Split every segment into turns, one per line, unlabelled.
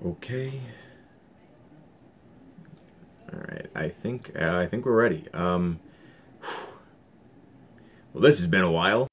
Okay. All right. I think we're ready. Well, this has been a while.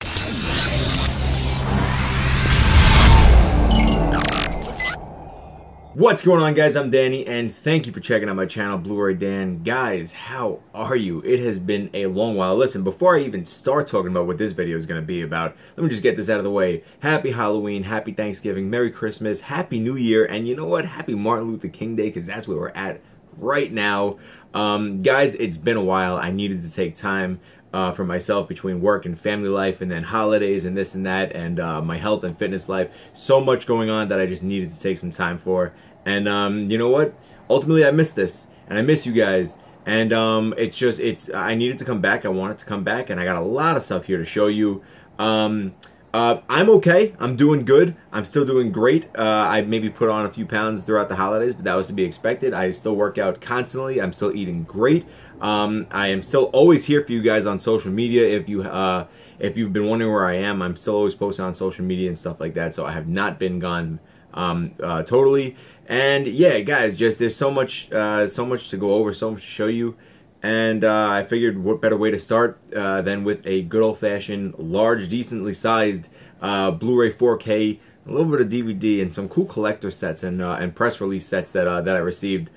What's going on, guys? I'm Danny, and thank you for checking out my channel, Blu-ray Dan. Guys, how are you? It has been a long while. Listen, before I even start talking about what this video is going to be about, let me just get this out of the way. Happy Halloween, happy Thanksgiving, Merry Christmas, Happy New Year, and you know what? Happy Martin Luther King Day, because that's where we're at right now. Guys, it's been a while. I needed to take time for myself between work and family life, and then holidays and this and that, and my health and fitness life. So much going on that I just needed to take some time for. And you know what? Ultimately, I miss this, and I miss you guys. And I needed to come back. I wanted to come back, and I got a lot of stuff here to show you. I'm okay. I'm doing good. I'm still doing great. I maybe put on a few pounds throughout the holidays, but that was to be expected. I still work out constantly. I'm still eating great. I am still always here for you guys on social media. If you've been wondering where I am, I'm still always posting on social media and stuff like that. So I have not been gone totally. And yeah, guys, just there's so much to go over, so much to show you. And I figured what better way to start than with a good old-fashioned, large, decently sized Blu-ray 4K, a little bit of DVD, and some cool collector sets and press release sets that I received.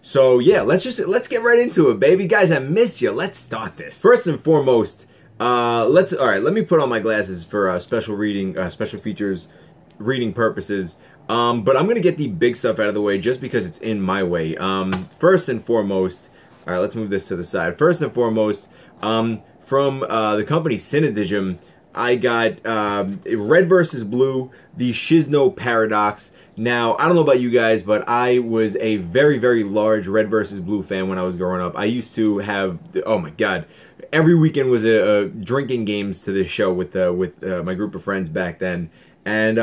So yeah, let's get right into it, baby. Guys, I miss you. Let's start this. First and foremost, let me put on my glasses for special features, reading purposes. But I'm gonna get the big stuff out of the way just because it's in my way. First and foremost, all right, let's move this to the side. First and foremost, from the company Cinedigm, I got Red vs. Blue, the Shizno Paradox. Now, I don't know about you guys, but I was a very, very large Red vs. Blue fan when I was growing up. I used to have, oh my god, every weekend was a drinking games to this show with my group of friends back then. And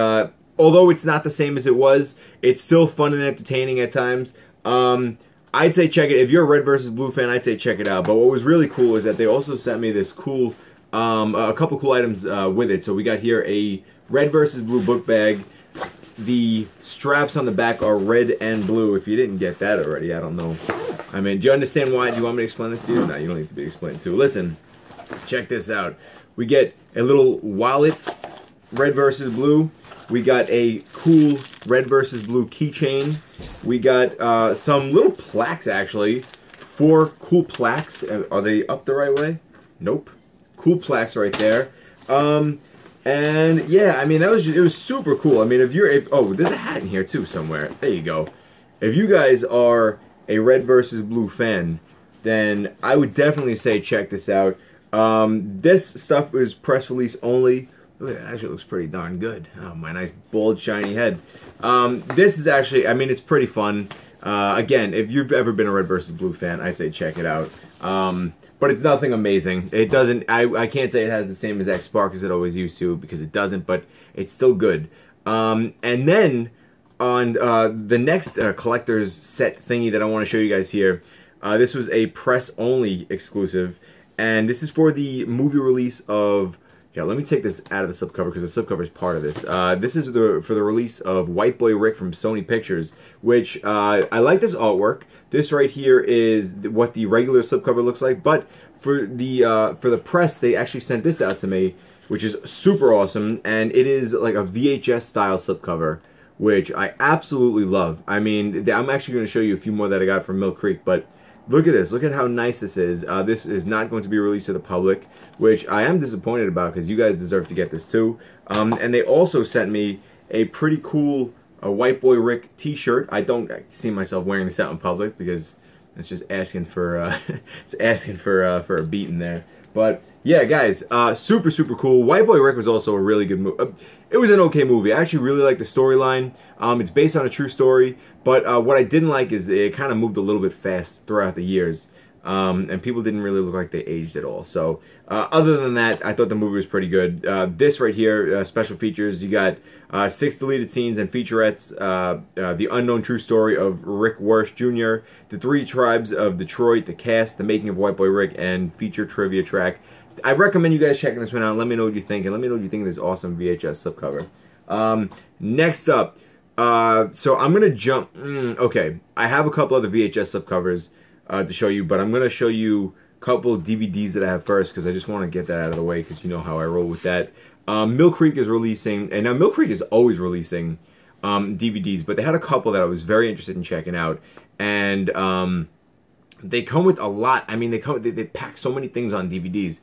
although it's not the same as it was, it's still fun and entertaining at times. I'd say check it. If you're a Red vs. Blue fan, I'd say check it out. But what was really cool is that they also sent me this cool, a couple cool items with it. So we got here a Red vs. Blue book bag. The straps on the back are red and blue. If you didn't get that already, I don't know. I mean, do you understand why? Do you want me to explain it to you? No, you don't need to be explained to. Listen, check this out. We get a little wallet, Red vs. Blue. We got a cool Red vs. Blue keychain. We got some little plaques, actually. 4 cool plaques. Are they up the right way? Nope. Cool plaques right there. And yeah, I mean, it was super cool. I mean, oh, there's a hat in here too somewhere. There you go. If you guys are a Red vs. Blue fan, then I would definitely say check this out. This stuff is press release only. Ooh, it actually looks pretty darn good. Oh, my nice bald shiny head. This is actually, I mean, it's pretty fun. Again, if you've ever been a Red vs. Blue fan, I'd say check it out. But it's nothing amazing. It doesn't, I can't say it has the same exact spark as it always used to, because it doesn't, but it's still good. And then on the next collector's set thingy that I want to show you guys here, this was a press-only exclusive, and this is for the movie release of, yeah, let me take this out of the slipcover because the slipcover is part of this. This is for the release of White Boy Rick from Sony Pictures, which I like this artwork. This right here is what the regular slipcover looks like, but for the press, they actually sent this out to me, which is super awesome, and it is like a VHS style slipcover, which I absolutely love. I mean, I'm actually going to show you a few more that I got from Mill Creek, but look at this. Look at how nice this is. This is not going to be released to the public, which I am disappointed about because you guys deserve to get this too. And they also sent me a pretty cool White Boy Rick t-shirt. I don't see myself wearing this out in public because it's just asking for it's asking for a beating there. But yeah, guys, super cool. White Boy Rick was also a really good movie. It was an okay movie. I actually really like the storyline. It's based on a true story, but what I didn't like is it kind of moved a little bit fast throughout the years, and people didn't really look like they aged at all. So other than that, I thought the movie was pretty good. This right here, special features, you got 6 deleted scenes and featurettes, the unknown true story of Rick Warsh Jr., the 3 tribes of Detroit, the cast, the making of White Boy Rick, and feature trivia track. I recommend you guys checking this one out. Let me know what you think, and let me know what you think of this awesome VHS slipcover. Next up, So I'm gonna jump. Okay, I have a couple other VHS slipcovers to show you, but I'm gonna show you a couple DVDs that I have first because I just want to get that out of the way because you know how I roll with that. Mill Creek is releasing, and now Mill Creek is always releasing DVDs, but they had a couple that I was very interested in checking out, and they come with a lot. I mean, they pack so many things on DVDs.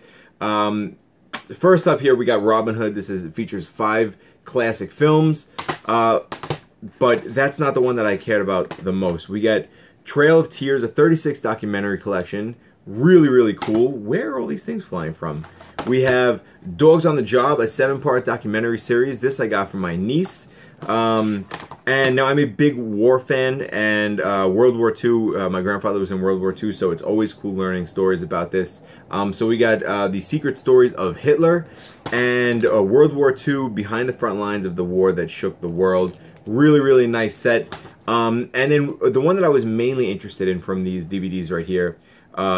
First up here, we got Robin Hood. This features 5 classic films, but that's not the one that I cared about the most. We got Trail of Tears, a 36 documentary collection. Really, really cool. Where are all these things flying from? We have Dogs on the Job, a 7-part documentary series. This I got from my niece. And now I'm a big war fan, and World War II, my grandfather was in World War II, so it's always cool learning stories about this. So we got the secret stories of Hitler and World War II, behind the front lines of the war that shook the world. Really, really nice set. And then the one that I was mainly interested in from these DVDs right here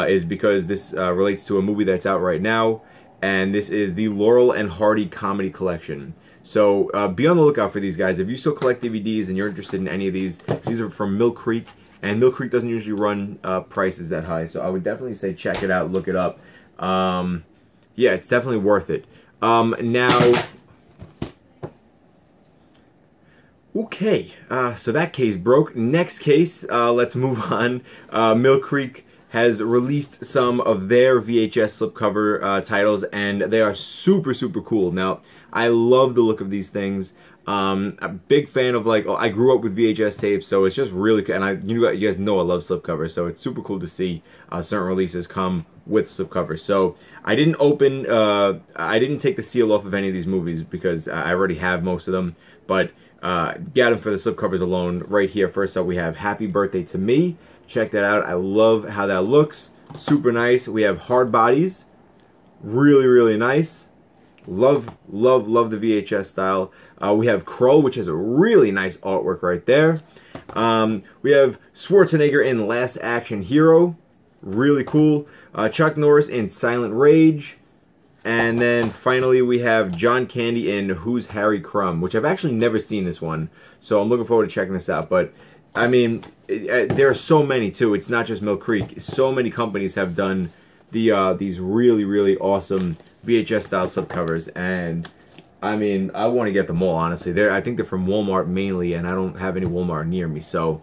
is because this relates to a movie that's out right now, and this is the Laurel and Hardy Comedy Collection. So be on the lookout for these guys. If you still collect DVDs and you're interested in any of these are from Mill Creek, and Mill Creek doesn't usually run prices that high, so I would definitely say check it out, look it up. Yeah, it's definitely worth it. Now, okay, so that case broke. Next case, let's move on. Mill Creek has released some of their VHS slipcover titles, and they are super, super cool. Now, I love the look of these things. I'm a big fan of, like, I grew up with VHS tapes, so it's just really cool. And you guys know I love slipcovers, so it's super cool to see certain releases come with slipcovers. So I didn't open, I didn't take the seal off of any of these movies because I already have most of them, but got them for the slipcovers alone. Right here, first up, we have Happy Birthday to Me. Check that out. I love how that looks. Super nice. We have Hard Bodies. Really, really nice. Love, love, love the VHS style. We have Krull, which has a really nice artwork right there. We have Schwarzenegger in Last Action Hero. Really cool. Chuck Norris in Silent Rage. And then finally we have John Candy in Who's Harry Crumb, which I've actually never seen this one. So I'm looking forward to checking this out. But, I mean, there are so many, too. It's not just Mill Creek. So many companies have done these really, really awesome VHS style slipcovers, and I mean, I want to get them all, honestly. I think they're from Walmart mainly, and I don't have any Walmart near me, so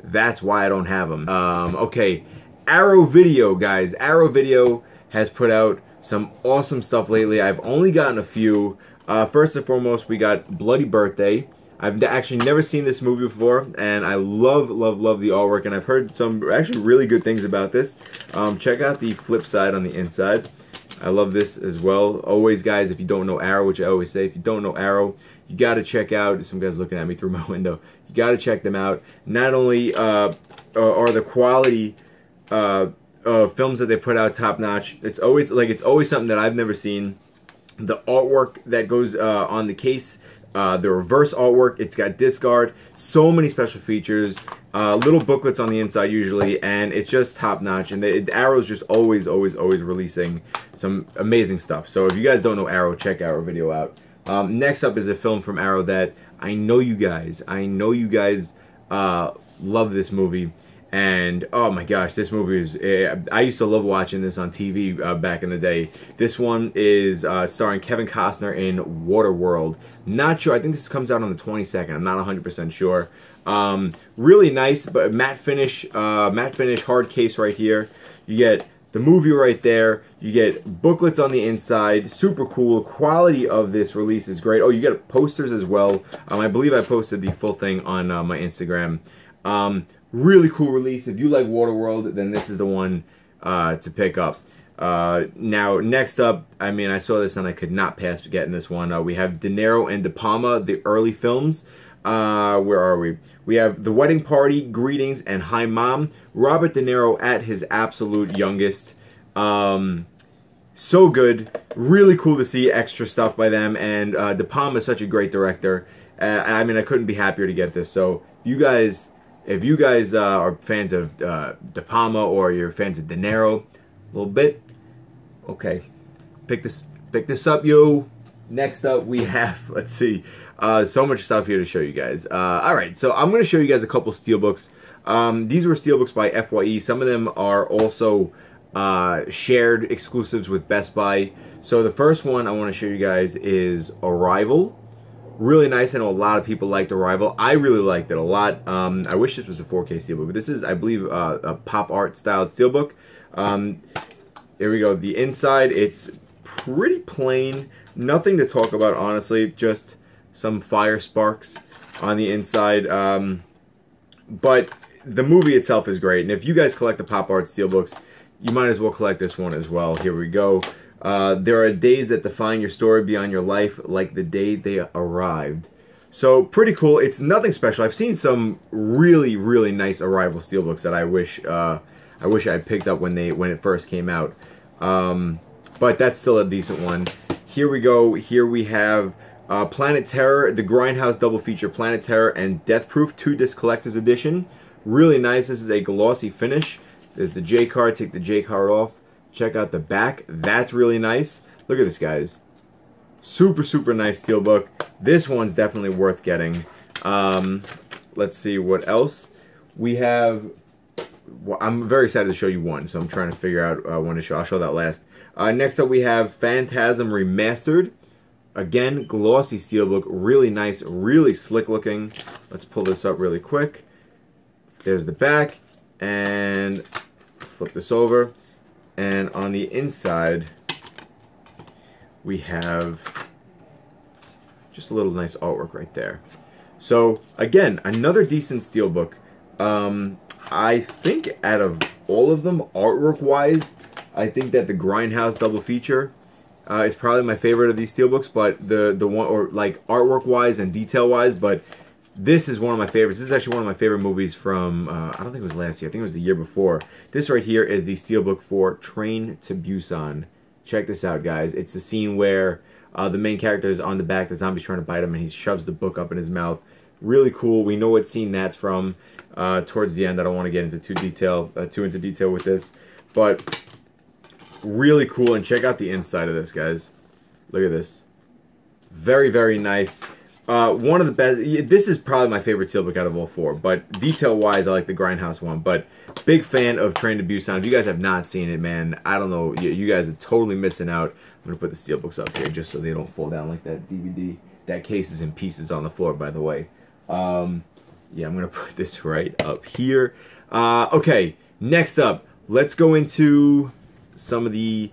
that's why I don't have them. Okay, Arrow Video, guys. Arrow Video has put out some awesome stuff lately. I've only gotten a few. First and foremost, we got Bloody Birthday. I've actually never seen this movie before, and I love, love, love the artwork, and I've heard some actually really good things about this. Check out the flip side on the inside. I love this as well. Always, guys, if you don't know Arrow, which I always say, if you don't know Arrow, you got to check out, some guys looking at me through my window, you got to check them out. Not only are the quality films that they put out top-notch, it's always something that I've never seen. The artwork that goes on the case, the reverse artwork, it's got disc art, so many special features, little booklets on the inside usually, and it's just top notch. And Arrow's just always, always, always releasing some amazing stuff. So if you guys don't know Arrow, check Arrow Video out. Next up is a film from Arrow that I know you guys love this movie. And oh my gosh, this movie is, I used to love watching this on TV back in the day. This one is starring Kevin Costner in Waterworld. Not sure, I think this comes out on the 22nd. I'm not 100% sure. Really nice, but matte finish hard case right here. You get the movie right there. You get booklets on the inside. Super cool. Quality of this release is great. Oh, you get posters as well. I believe I posted the full thing on my Instagram. Really cool release. If you like Waterworld, then this is the one to pick up. Now, next up, I mean, I saw this and I could not pass getting this one. We have De Niro and De Palma, the early films. Where are we? We have The Wedding Party, Greetings, and Hi Mom. Robert De Niro at his absolute youngest. So good. Really cool to see extra stuff by them. And De Palma is such a great director. I mean, I couldn't be happier to get this. So, if you guys are fans of De Palma or you're fans of De Niro, a little bit, okay, pick this up, yo. Next up, we have, let's see, So much stuff here to show you guys. Alright, so I'm going to show you guys a couple steelbooks. These were steelbooks by FYE. Some of them are also shared exclusives with Best Buy. So the first one I want to show you guys is Arrival. Really nice. I know a lot of people liked Arrival. I really liked it a lot. I wish this was a 4K steelbook, but this is, I believe, a pop art styled steelbook. Here we go. The inside, it's pretty plain. Nothing to talk about, honestly. Just some fire sparks on the inside. But the movie itself is great. And if you guys collect the pop art steelbooks, you might as well collect this one as well. Here we go. There are days that define your story beyond your life, like the day they arrived. So, pretty cool. It's nothing special. I've seen some really, really nice Arrival steelbooks that I wish I had picked up when it first came out. But that's still a decent one. Here we go. Here we have Planet Terror, the Grindhouse double feature, Planet Terror and Death Proof 2-disc collector's edition. Really nice. This is a glossy finish. There's the J card. Take the J card off. Check out the back. That's really nice. Look at this, guys. Super, super nice steelbook. This one's definitely worth getting. Let's see what else. We have... Well, I'm very excited to show you one, so I'm trying to figure out when to show. I'll show that last. Next up, we have Phantasm Remastered. Again, glossy steelbook. Really nice, really slick looking. Let's pull this up really quick. There's the back. And flip this over. And on the inside, we have just a little nice artwork right there. So, again, another decent steelbook. I think out of all of them, artwork-wise, I think that the Grindhouse double feature is probably my favorite of these steelbooks. But the one, or like artwork-wise and detail-wise, but this is one of my favorites. This is actually one of my favorite movies from, I don't think it was last year. I think it was the year before. This right here is the steelbook for Train to Busan. Check this out, guys. It's the scene where the main character is on the back. The zombie's trying to bite him, and he shoves the book up in his mouth. Really cool. We know what scene that's from towards the end. I don't want to get into too into detail with this. But really cool. And check out the inside of this, guys. Look at this. Very, very nice. One of the best. This is probably my favorite steelbook out of all four. But detail-wise, I like the Grindhouse one. But big fan of Train to Busan. If you guys have not seen it, man, I don't know. You guys are totally missing out. I'm going to put the steelbooks up here just so they don't fall down like that DVD. That case is in pieces on the floor, by the way. Yeah, I'm going to put this right up here. Okay, next up, let's go into some of the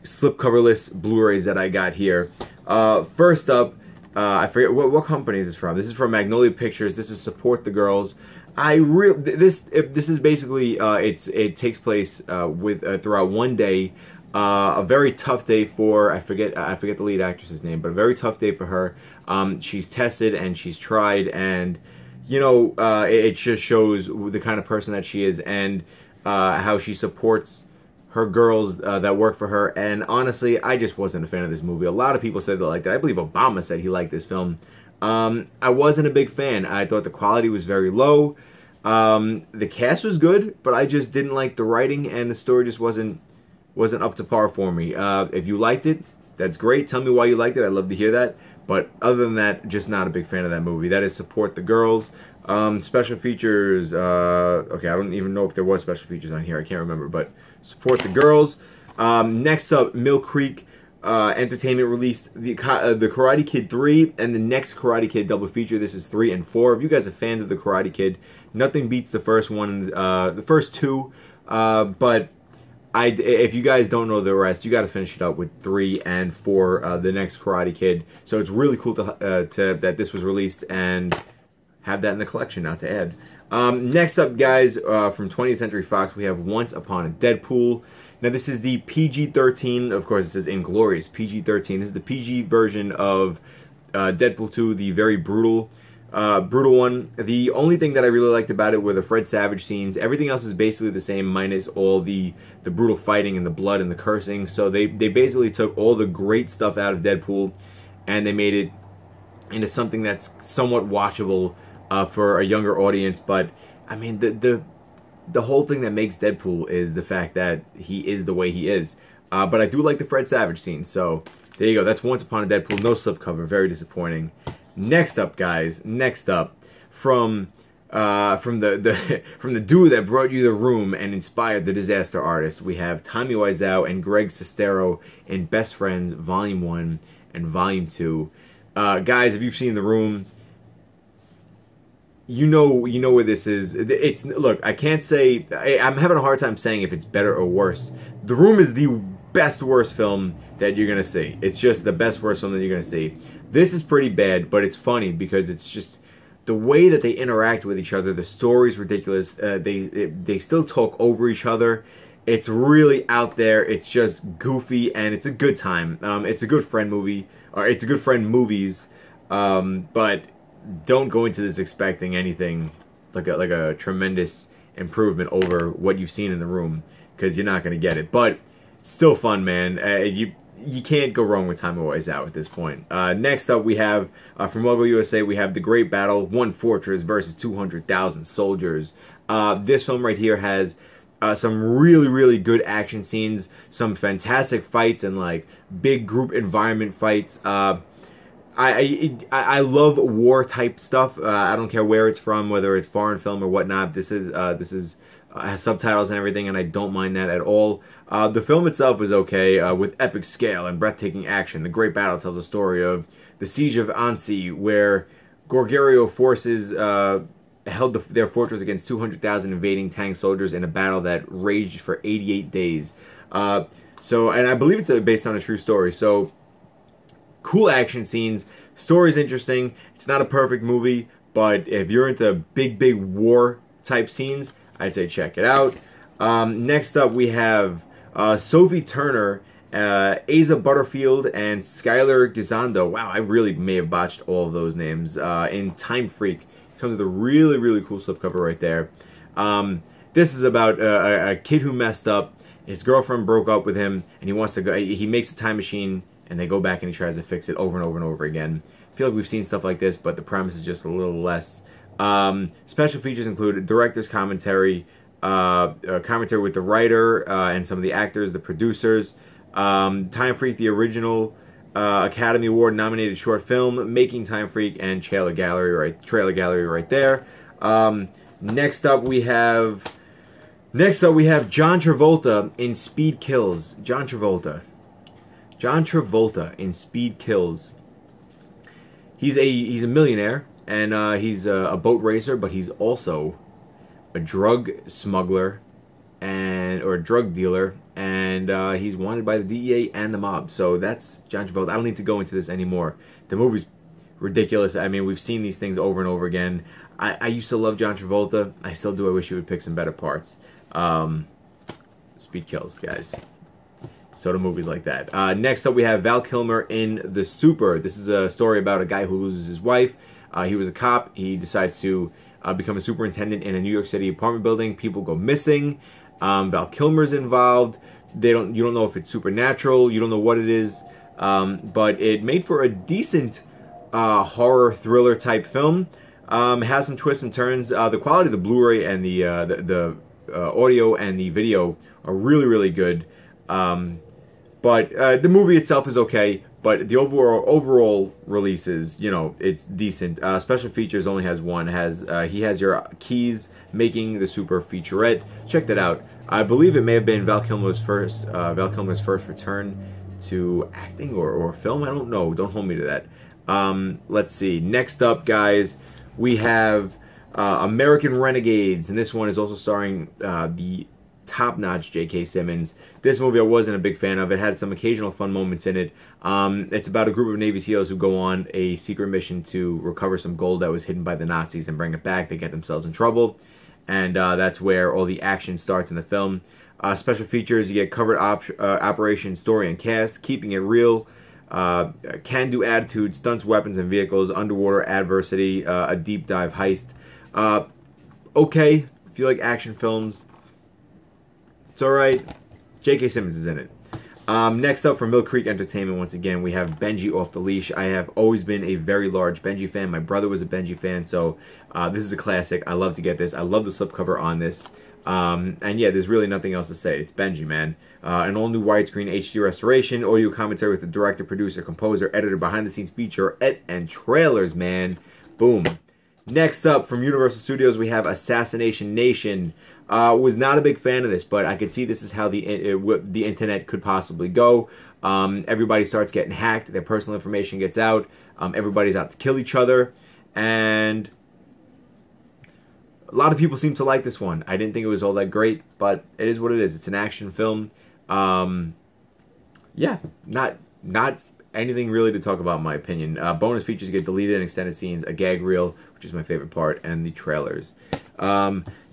slipcoverless Blu-rays that I got here. First up, I forget what company is this from. This is from Magnolia Pictures. This is Support the Girls. This is basically it takes place throughout one day. A very tough day for I forget the lead actress's name, but a very tough day for her. She's tested and she's tried, and you know it just shows the kind of person that she is and how she supports her girls that work for her. And honestly, I just wasn't a fan of this movie. A lot of people said they liked it. I believe Obama said he liked this film. I wasn't a big fan. I thought the quality was very low. The cast was good, but I just didn't like the writing, and the story just wasn't up to par for me. If you liked it, that's great. Tell me why you liked it. I'd love to hear that. But other than that, just not a big fan of that movie. That is Support the Girls. Special features. Okay, I don't even know if there was special features on here. I can't remember. But Support the Girls. Next up, Mill Creek Entertainment released the Karate Kid 3 and the next Karate Kid double feature. This is 3 and 4. If you guys are fans of the Karate Kid, nothing beats the first one, the first two. But if you guys don't know the rest, you got to finish it up with 3 and 4, the next Karate Kid. So it's really cool that this was released and have that in the collection now to add. Next up, guys, from 20th Century Fox, we have Once Upon a Deadpool. Now, this is the PG-13. Of course, it says Inglorious PG-13. This is the PG version of Deadpool 2, the very brutal one. The only thing that I really liked about it were the Fred Savage scenes. Everything else is basically the same, minus all the brutal fighting and the blood and the cursing. So they basically took all the great stuff out of Deadpool and they made it into something that's somewhat watchable for a younger audience. But I mean, the whole thing that makes Deadpool is the fact that he is the way he is. But I do like the Fred Savage scene. So there you go. That's Once Upon a Deadpool. No slipcover. Very disappointing. Next up, guys. Next up, from from the duo that brought you The Room and inspired The Disaster Artist, we have Tommy Wiseau and Greg Sestero in Best Friends Volume 1 and Volume 2. Guys, if you've seen The Room, you know where this is. It's, look, I can't say, I'm having a hard time saying if it's better or worse. The Room is the best worst film that you're gonna see. It's just the best worst film that you're gonna see. This is pretty bad, but it's funny because it's just the way that they interact with each other. The story's ridiculous. They still talk over each other. It's really out there. It's just goofy, and it's a good time. It's a good friend movie, or it's a good friend movies. But don't go into this expecting anything like a tremendous improvement over what you've seen in The Room, because you're not gonna get it. But it's still fun, man. You can't go wrong with Tommy Wiseau at this point. Next up, we have, from Logo USA, we have The Great Battle, One Fortress versus 200,000 Soldiers. This film right here has some really, really good action scenes, some fantastic fights, and like big group environment fights. I love war type stuff. I don't care where it's from, whether it's foreign film or whatnot. This has subtitles and everything, and I don't mind that at all. The film itself was okay, with epic scale and breathtaking action. The Great Battle tells the story of the Siege of Annecy, where Goguryeo forces held their fortress against 200,000 invading Tang soldiers in a battle that raged for 88 days. And I believe it's based on a true story. So, cool action scenes. Story's interesting. It's not a perfect movie, but if you're into big war type scenes, I'd say check it out. Next up, we have Sophie Turner, Asa Butterfield, and Skylar Gisondo. Wow, I really may have botched all of those names. In Time Freak. Comes with a really, really cool slipcover right there. This is about a kid who messed up. His girlfriend broke up with him, and he wants to go. He makes a time machine, and they go back and he tries to fix it over and over and over again. I feel like we've seen stuff like this, but the premise is just a little less. Special features include director's commentary, commentary with the writer and some of the actors, the producers. Time Freak, the original Academy Award nominated short film, Making Time Freak, and Trailer Gallery right there. Next up we have John Travolta in Speed Kills. John Travolta in Speed Kills. He's a millionaire, and he's a boat racer, but he's also a drug smuggler or a drug dealer, and he's wanted by the DEA and the mob. So that's John Travolta. I don't need to go into this anymore. The movie's ridiculous. I mean, we've seen these things over and over again. I used to love John Travolta. I still do. I wish he would pick some better parts. Speed Kills, guys. So do movies like that. Next up, we have Val Kilmer in The Super. This is a story about a guy who loses his wife. He was a cop. He decides to become a superintendent in a New York City apartment building. People go missing. Val Kilmer's involved. You don't know if it's supernatural. You don't know what it is. But it made for a decent horror thriller type film. It has some twists and turns. The quality of the Blu-ray and the audio and the video are really, really good. But the movie itself is okay, but the overall release is, it's decent. Special features only has one. He has your keys making the Super featurette. Check that out. I believe it may have been Val Kilmer's first return to acting or film. I don't know. Don't hold me to that. Let's see. Next up, guys, we have American Renegades, and this one is also starring the top-notch J.K. Simmons. This movie I wasn't a big fan of. It had some occasional fun moments in it. It's about a group of Navy SEALs who go on a secret mission to recover some gold that was hidden by the Nazis and bring it back. They get themselves in trouble, and that's where all the action starts in the film. Special features, you get covered operation, story, and cast, keeping it real, can-do attitude, stunts, weapons, and vehicles, underwater adversity, a deep dive heist. Okay, if you like action films, it's alright. J.K. Simmons is in it. Next up, from Mill Creek Entertainment, once again, we have Benji Off the Leash. I have always been a very large Benji fan. My brother was a Benji fan, so this is a classic. I love to get this. I love the slipcover on this. And yeah, there's really nothing else to say. It's Benji, man. An all-new widescreen HD restoration, audio commentary with the director, producer, composer, editor, behind-the-scenes featurette, and trailers, man. Boom. Next up, from Universal Studios, we have Assassination Nation. Was not a big fan of this, but I could see this is how the internet could possibly go. Everybody starts getting hacked. Their personal information gets out. Everybody's out to kill each other. And a lot of people seem to like this one. I didn't think it was all that great, but it is what it is. It's an action film. Yeah, not anything really to talk about in my opinion. Bonus features get deleted and extended scenes, a gag reel, which is my favorite part, and the trailers.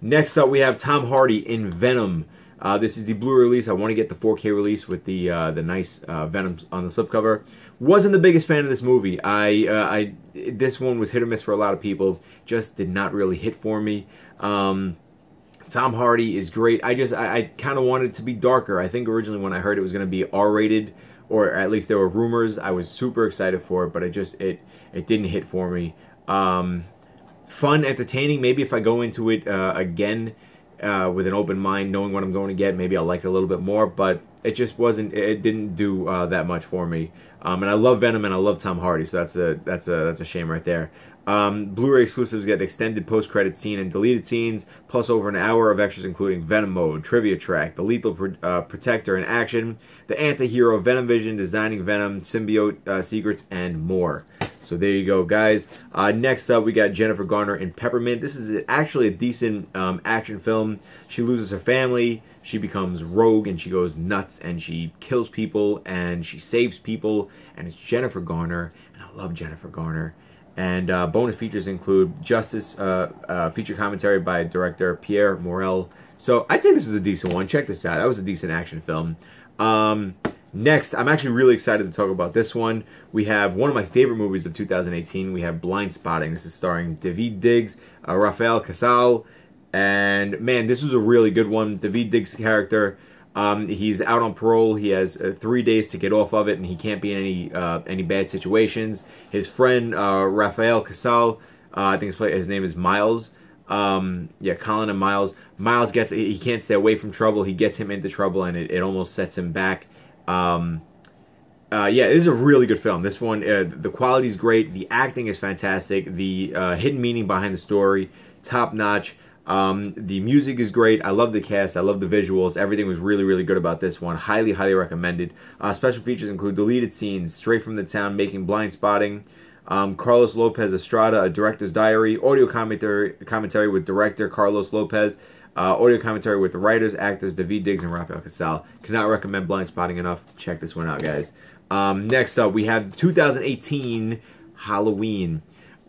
Next up, we have Tom Hardy in Venom. This is the Blu-ray release. I want to get the 4K release with the nice Venom on the slipcover. Wasn't the biggest fan of this movie. This one was hit or miss for a lot of people. Just did not really hit for me. Tom Hardy is great. I kind of wanted it to be darker. I think originally when I heard it was going to be R-rated, or at least there were rumors, I was super excited for it, but it didn't hit for me. Fun, entertaining. Maybe if I go into it again with an open mind, knowing what I'm going to get, maybe I'll like it a little bit more, but it just wasn't, it didn't do that much for me. And I love Venom and I love Tom Hardy, so that's a shame right there. Blu-ray exclusives get extended post-credit scene and deleted scenes, plus over an hour of extras including Venom Mode, Trivia Track, the Lethal Protector in action, the anti-hero Venom Vision, designing Venom, symbiote secrets, and more. So there you go, guys. Next up, we got Jennifer Garner in Peppermint. This is actually a decent action film. She loses her family, she becomes rogue, and she goes nuts, and she kills people, and she saves people, and it's Jennifer Garner, and I love Jennifer Garner. And bonus features include Justice, feature commentary by director Pierre Morel. So I'd say this is a decent one. Check this out. That was a decent action film. Next, I'm actually really excited to talk about this one. We have one of my favorite movies of 2018. We have Blind Spotting. This is starring Daveed Diggs, Rafael Casal, and man, this was a really good one. Daveed Diggs' character, he's out on parole. He has 3 days to get off of it, and he can't be in any bad situations. His friend Rafael Casal, I think his name is Miles. Yeah, Colin and Miles. Miles he can't stay away from trouble. He gets him into trouble, and it almost sets him back. Yeah, this is a really good film. This one, the quality is great. The acting is fantastic. The hidden meaning behind the story, top notch. The music is great. I love the cast. I love the visuals. Everything was really, really good about this one. Highly, highly recommended. Special features include deleted scenes, Straight from the Town, Making Blind Spotting, Carlos Lopez Estrada, A Director's Diary, audio commentary with director Carlos Lopez, audio commentary with the writers, actors, Daveed Diggs, and Rafael Casal. Cannot recommend Blind Spotting enough. Check this one out, guys. Next up, we have 2018 Halloween.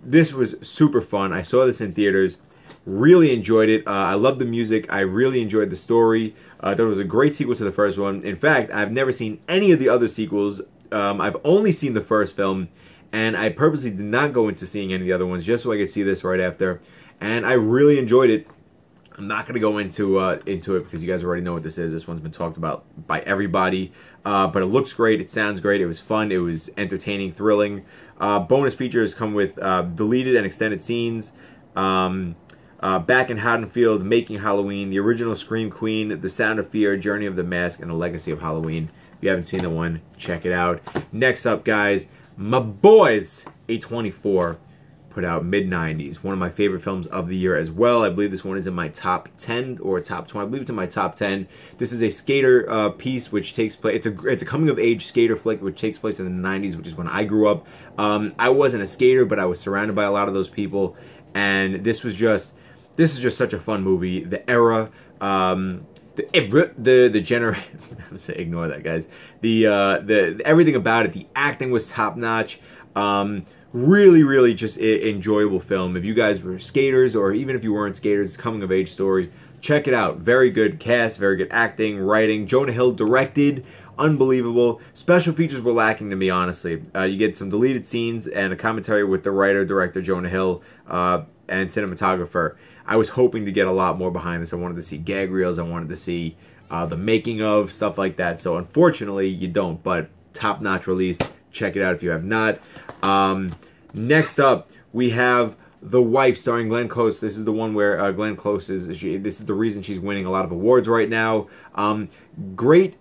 This was super fun. I saw this in theaters. Really enjoyed it. I love the music. I really enjoyed the story. I thought it was a great sequel to the first one. In fact, I've never seen any of the other sequels. I've only seen the first film, and I purposely did not go into seeing any of the other ones just so I could see this right after. And I really enjoyed it. I'm not going to go into it because you guys already know what this is. This one's been talked about by everybody. But it looks great. It sounds great. It was fun. It was entertaining, thrilling. Bonus features come with deleted and extended scenes. Back in Haddonfield, Making Halloween, the original Scream Queen, The Sound of Fear, Journey of the Mask, and The Legacy of Halloween. If you haven't seen the one, check it out. Next up, guys, my boys, A24, put out Mid-90s, one of my favorite films of the year as well. I believe this one is in my top 10 or top 20. I believe it's in my top 10. This is a skater piece which takes place. It's a coming-of-age skater flick which takes place in the 90s, which is when I grew up. I wasn't a skater, but I was surrounded by a lot of those people, and this is just such a fun movie. The era, the generation. I'm saying ignore that, guys. The everything about it. The acting was top notch. Really, really just enjoyable film. If you guys were skaters, or even if you weren't skaters, it's a coming of age story. Check it out. Very good cast, very good acting, writing. Jonah Hill directed. Unbelievable. Special features were lacking to me, honestly. You get some deleted scenes and a commentary with the writer, director Jonah Hill, and cinematographer. I was hoping to get a lot more behind this. I wanted to see gag reels. I wanted to see the making of, stuff like that. So unfortunately, you don't. But top-notch release. Check it out if you have not. Next up, we have The Wife, starring Glenn Close. This is the one where Glenn Close this is the reason she's winning a lot of awards right now. Great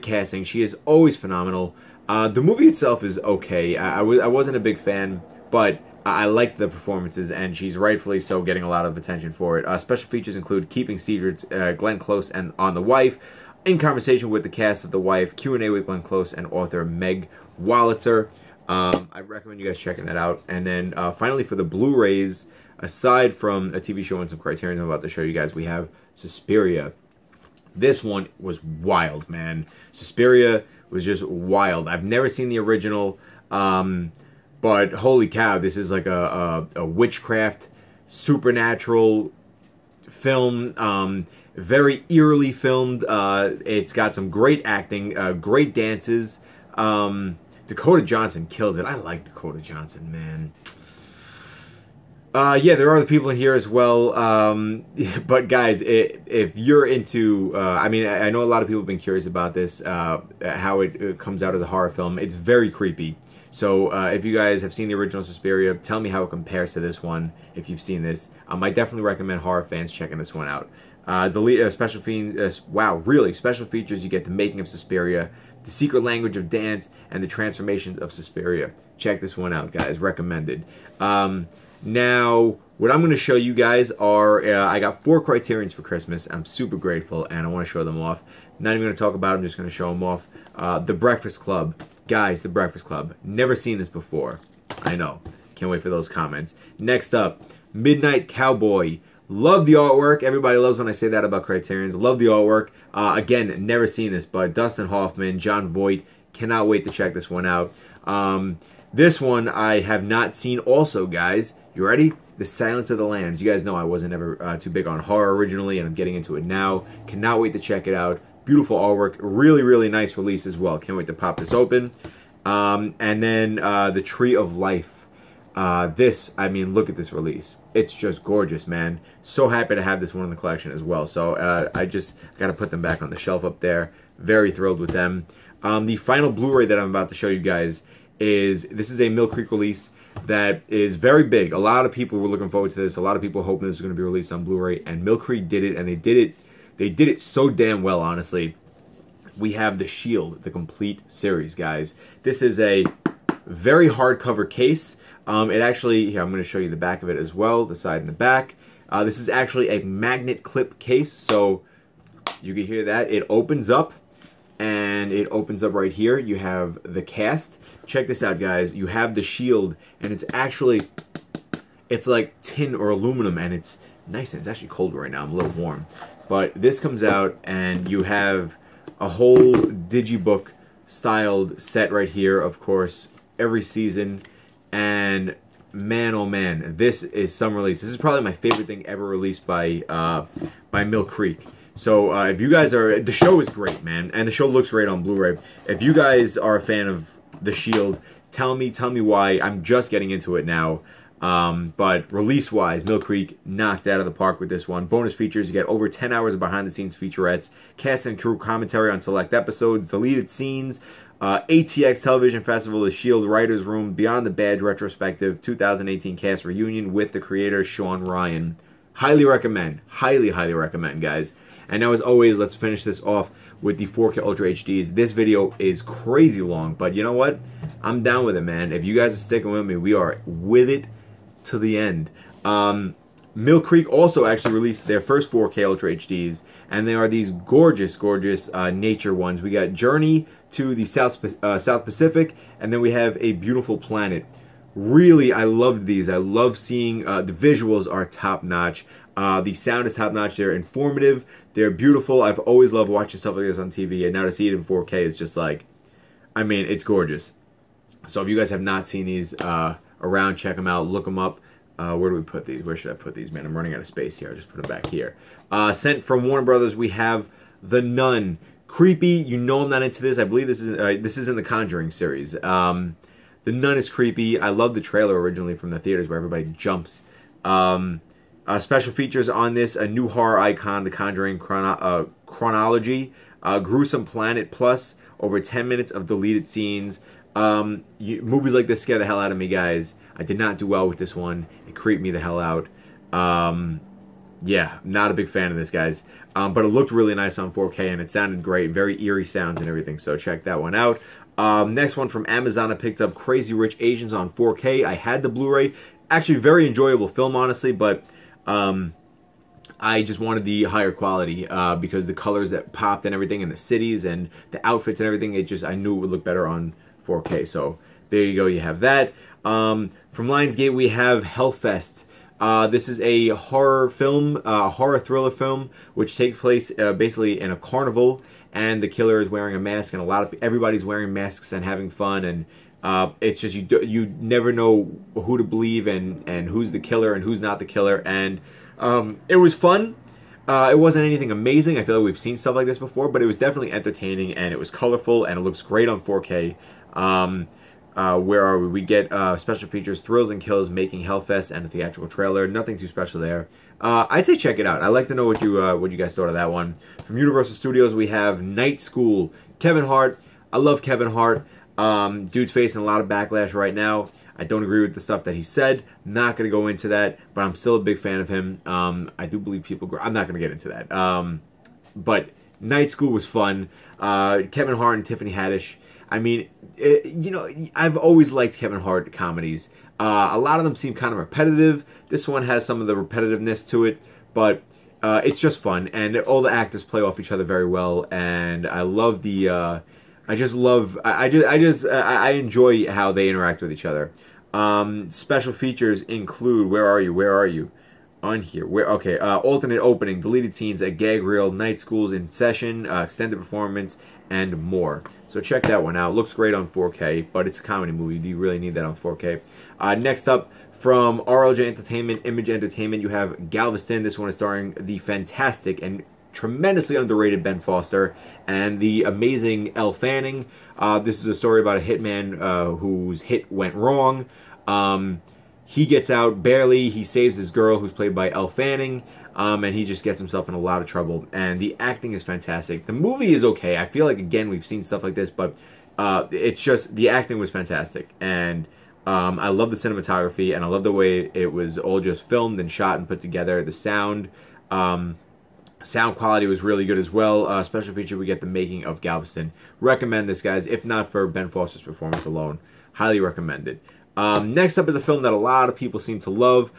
casting. She is always phenomenal. The movie itself is okay. I wasn't a big fan, but I liked the performances, and she's rightfully so getting a lot of attention for it. Special features include Keeping Secrets, Glenn Close, and On the Wife, in conversation with the cast of The Wife, Q&A with Glenn Close, and author Meg Wolitzer. I recommend you guys checking that out. And then finally, for the Blu-rays, aside from a TV show and some Criterion I'm about to show you guys, we have Suspiria. This one was wild, man. Suspiria was just wild. I've never seen the original, but holy cow, this is like a witchcraft, supernatural film, very eerily filmed. It's got some great acting, great dances. Dakota Johnson kills it. I like Dakota Johnson, man. Yeah, there are other people in here as well. But guys, if you're into, I mean, I know a lot of people have been curious about this, how it comes out as a horror film. It's very creepy. So if you guys have seen the original Suspiria, tell me how it compares to this one, if you've seen this. I definitely recommend horror fans checking this one out. Special features, wow, really, special features, you get the making of Suspiria, the secret language of dance, and the transformations of Suspiria. Check this one out, guys. Recommended. Now, what I'm going to show you guys are, I got 4 Criterions for Christmas. I'm super grateful, and I want to show them off. Not even going to talk about them, just going to show them off. The Breakfast Club. Guys, The Breakfast Club. Never seen this before. I know. Can't wait for those comments. Next up, Midnight Cowboy. Love the artwork. Everybody loves when I say that about Criterions. Love the artwork. Again, never seen this, but Dustin Hoffman, Jon Voight. Cannot wait to check this one out. This one I have not seen also, guys. You ready? The Silence of the Lambs. You guys know I wasn't ever too big on horror originally, and I'm getting into it now. Cannot wait to check it out. Beautiful artwork. Really, really nice release as well. Can't wait to pop this open. And then The Tree of Life. I mean, look at this release. It's just gorgeous, man. So happy to have this one in the collection as well. So I just got to put them back on the shelf up there. Very thrilled with them. The final Blu-ray that I'm about to show you guys this is a Mill Creek release that is very big. A lot of people were looking forward to this. A lot of people hoping this was going to be released on Blu-ray, and Mill Creek did it, and they did it so damn well, honestly. We have The Shield, the complete series, guys. This is a very hardcover case. It actually, here, I'm going to show you the back of it as well, the side and the back. This is actually a magnet clip case, so you can hear that. It opens up, and it opens up right here. You have the cast. Check this out, guys. You have The Shield, and it's like tin or aluminum, and it's nice, and it's actually cold right now. I'm a little warm. But this comes out, and you have a whole digibook styled set right here, of course, every season. And man, oh man, this is some release. This is probably my favorite thing ever released by Mill Creek. So if you guys are, the show is great, man, and the show looks great on Blu-ray. If you guys are a fan of The Shield, tell me why. I'm just getting into it now. But release-wise, Mill Creek knocked out of the park with this one. Bonus features, you get over 10 hours of behind-the-scenes featurettes, cast and crew commentary on select episodes, deleted scenes, ATX Television Festival, The Shield Writers Room, Beyond the Badge retrospective, 2018 cast reunion with the creator Sean Ryan. Highly recommend. Highly, highly recommend, guys. And now, as always, let's finish this off with the 4K Ultra HDs. This video is crazy long, but you know what? I'm down with it, man. If you guys are sticking with me, we are with it to the end. Mill Creek also actually released their first 4K Ultra HDs, and they are these gorgeous, gorgeous nature ones. We got Journey to the South Pacific, and then we have A Beautiful Planet. Really, I loved these. I love seeing the visuals are top-notch. The sound is top-notch. They're informative. They're beautiful. I've always loved watching stuff like this on TV, and now to see it in 4K is just like, I mean, it's gorgeous. So if you guys have not seen these around, check them out. Look them up. Where do we put these? Where should I put these, man? I'm running out of space here. I'll just put them back here. Sent from Warner Brothers, we have The Nun. Creepy. You know I'm not into this. I believe this is in the Conjuring series. The Nun is creepy. I love the trailer originally from the theaters where everybody jumps. Special features on this, a new horror icon, The Conjuring Chronology, Gruesome Planet Plus, over 10 minutes of deleted scenes. Movies like this scare the hell out of me, guys. I did not do well with this one. It creeped me the hell out. Yeah, not a big fan of this, guys. But it looked really nice on 4K, and it sounded great. Very eerie sounds and everything, so check that one out. Next one from Amazon, I picked up Crazy Rich Asians on 4K. I had the Blu-ray. Actually, very enjoyable film, honestly, but I just wanted the higher quality because the colors that popped and everything, and the cities and the outfits and everything, I knew it would look better on 4K. So there you go, you have that. From Lionsgate, we have Hellfest. This is a horror film, horror thriller film, which takes place basically in a carnival, and the killer is wearing a mask, and everybody's wearing masks and having fun, and it's just you never know who to believe and who's the killer and who's not the killer, and it was fun. It wasn't anything amazing. I feel like we've seen stuff like this before, but it was definitely entertaining, and it was colorful, and it looks great on 4K. Where are we? We get special features, thrills and kills, making Hellfest, and a theatrical trailer. Nothing too special there. I'd say check it out. I'd like to know what you guys thought of that one. From Universal Studios, we have Night School. Kevin Hart. I love Kevin Hart. Dude's facing a lot of backlash right now. I don't agree with the stuff that he said. Not going to go into that, but I'm still a big fan of him. I do believe people... I'm not going to get into that. But Night School was fun. Kevin Hart and Tiffany Haddish. I mean, you know, I've always liked Kevin Hart comedies. A lot of them seem kind of repetitive. This one has some of the repetitiveness to it, but it's just fun, and all the actors play off each other very well. And I love the, I enjoy how they interact with each other. Special features include, where are you? On here, alternate opening, deleted scenes, a gag reel, night schools in session, extended performance, and more. So check that one out. Looks great on 4K, but it's a comedy movie. Do you really need that on 4K? Next up, from RLJ Entertainment, Image Entertainment, you have Galveston. This one is starring the fantastic and tremendously underrated Ben Foster and the amazing Elle Fanning. This is a story about a hitman whose hit went wrong. He gets out barely. He saves his girl, who's played by Elle Fanning, and he just gets himself in a lot of trouble. And the acting is fantastic. The movie is okay. I feel like, again, we've seen stuff like this, but it's just, the acting was fantastic. And I love the cinematography, and I love the way it was all just filmed and shot and put together. The sound quality was really good as well. Special feature, we get the making of Galveston. Recommend this, guys, if not for Ben Foster's performance alone. Highly recommended. Next up is a film that a lot of people seem to love.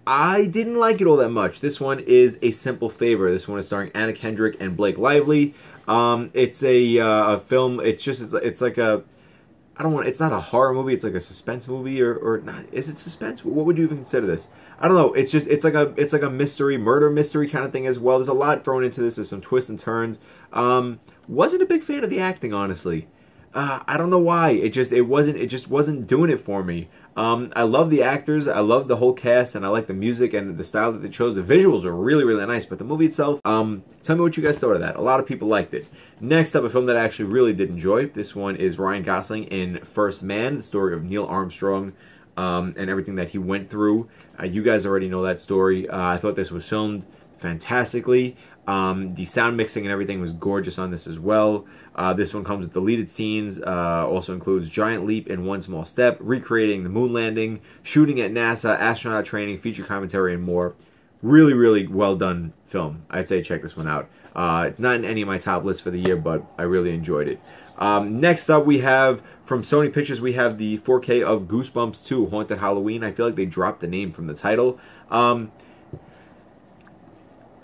I didn't like it all that much. This one is A Simple Favor. This one is starring Anna Kendrick and Blake Lively. It's a film. It's like a, it's not a horror movie. It's like a suspense movie, or not. Is it suspense? What would you even consider this? I don't know. It's like a mystery, murder mystery kind of thing as well. There's a lot thrown into this. There's some twists and turns. Wasn't a big fan of the acting, honestly. I don't know why. It just wasn't doing it for me. I love the actors, I love the whole cast, and I like the music and the style that they chose. The visuals were really, really nice, but the movie itself, tell me what you guys thought of that. A lot of people liked it. Next up, a film that I actually really did enjoy. This one is Ryan Gosling in First Man, the story of Neil Armstrong, and everything that he went through. You guys already know that story. I thought this was filmed fantastically. The sound mixing and everything was gorgeous on this as well. This one comes with deleted scenes, also includes giant leap in one small step, recreating the moon landing, shooting at NASA, astronaut training, feature commentary, and more. Really, really well done film. I'd say check this one out. It's not in any of my top lists for the year, but I really enjoyed it. Next up, we have, from Sony Pictures, we have the 4K of Goosebumps 2, Haunted Halloween. I feel like they dropped the name from the title. I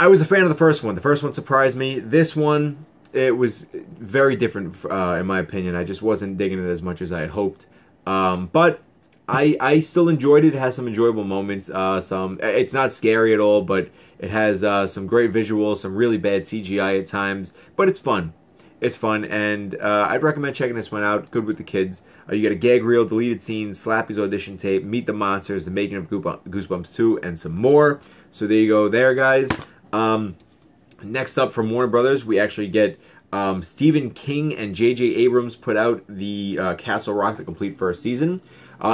was a fan of the first one. The first one surprised me. This one, it was very different, in my opinion. I just wasn't digging it as much as I had hoped. But I still enjoyed it. It has some enjoyable moments. It's not scary at all, but it has some great visuals, some really bad CGI at times. But it's fun. It's fun, and I'd recommend checking this one out. Good with the kids. You get a gag reel, deleted scenes, Slappy's audition tape, Meet the Monsters, the making of Goosebumps 2, and some more. So there you go there, guys. Next up, from Warner Brothers, we actually get Stephen King and J.J. Abrams put out the Castle Rock, the complete first season.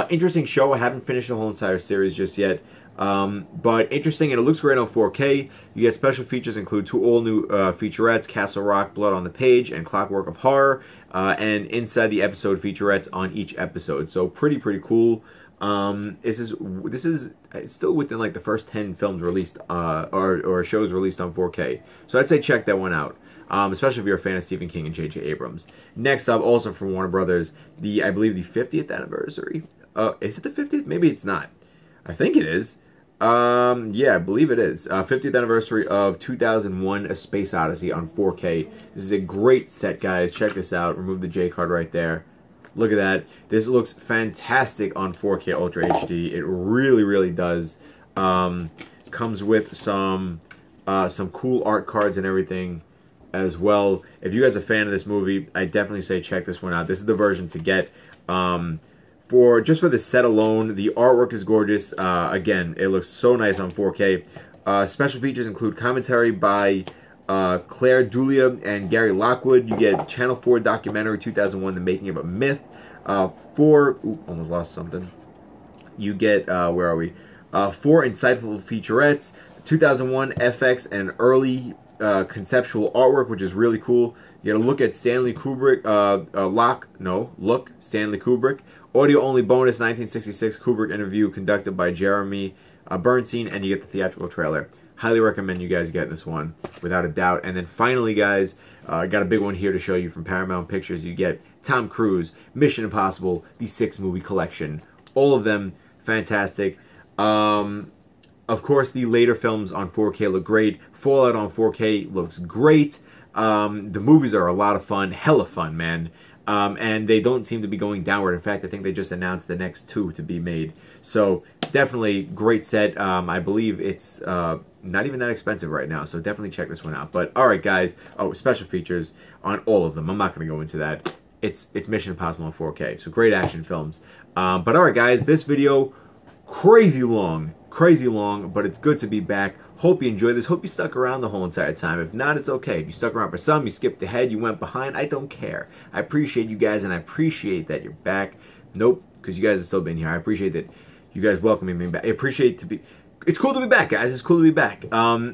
Interesting show. I haven't finished the whole entire series just yet. But interesting, and it looks great on 4K. You get special features include 2 all-new featurettes, Castle Rock, Blood on the Page, and Clockwork of Horror, and inside the episode featurettes on each episode. So pretty cool. This is it's still within like the first 10 films released or shows released on 4K. So I'd say check that one out. Especially if you're a fan of Stephen King and J.J. Abrams. Next up, also from Warner Brothers, I believe the 50th anniversary. Is it the 50th? Maybe it's not. I think it is. Yeah, I believe it is. 50th anniversary of 2001: A Space Odyssey on 4K. This is a great set, guys. Check this out. Remove the J card right there. Look at that. This looks fantastic on 4K Ultra HD. It really, really does. Comes with some cool art cards and everything as well. If you guys are a fan of this movie, I definitely say check this one out. This is the version to get. Just for the set alone, the artwork is gorgeous. Again, it looks so nice on 4K. Special features include commentary by Claire Dulia and Gary Lockwood. You get Channel 4 documentary 2001, The Making of a Myth. Almost lost something. You get, where are we? 4 insightful featurettes, 2001 FX and early conceptual artwork, which is really cool. You get a look at Stanley Kubrick, Stanley Kubrick. Audio-only bonus 1966 Kubrick interview conducted by Jeremy Bernstein, and you get the theatrical trailer. Highly recommend you guys get this one, without a doubt. And then finally, guys, I got a big one here to show you from Paramount Pictures. You get Tom Cruise, Mission Impossible, the 6-movie collection. All of them fantastic. Of course, the later films on 4K look great. Fallout on 4K looks great. The movies are a lot of fun, hella fun, man. And they don't seem to be going downward. In fact, I think they just announced the next 2 to be made. So definitely great set. I believe it's not even that expensive right now. So definitely check this one out. But all right, guys. Oh, special features on all of them. I'm not going to go into that. It's Mission Impossible on 4K. So great action films. But all right, guys. This video, crazy long, but it's good to be back. Hope you enjoyed this. Hope you stuck around the whole entire time. If not, it's okay. If you stuck around for some, you skipped ahead, you went behind, I don't care. I appreciate you guys, and I appreciate that you're back. Nope, because you guys have still been here. I appreciate that you guys welcoming me back. I appreciate it's cool to be back, guys. It's cool to be back.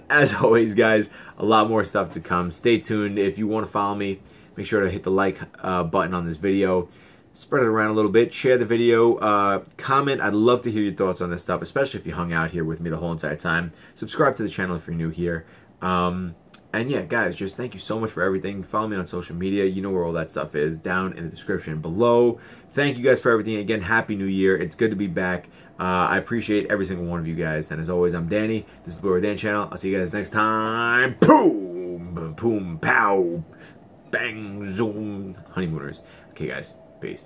As always, guys, a lot more stuff to come. Stay tuned. If you want to follow me, make sure to hit the like button on this video. Spread it around a little bit. Share the video. Comment. I'd love to hear your thoughts on this stuff, especially if you hung out here with me the whole entire time. Subscribe to the channel if you're new here. And yeah, guys, just thank you so much for everything. Follow me on social media. You know where all that stuff is, down in the description below. Thank you guys for everything. Again, Happy New Year. It's good to be back. I appreciate every single one of you guys. And as always, I'm Danny. This is the Blue Ray Dan channel. I'll see you guys next time. Boom! Boom! Pow! Bang! Zoom! Honeymooners. Okay, guys. Peace.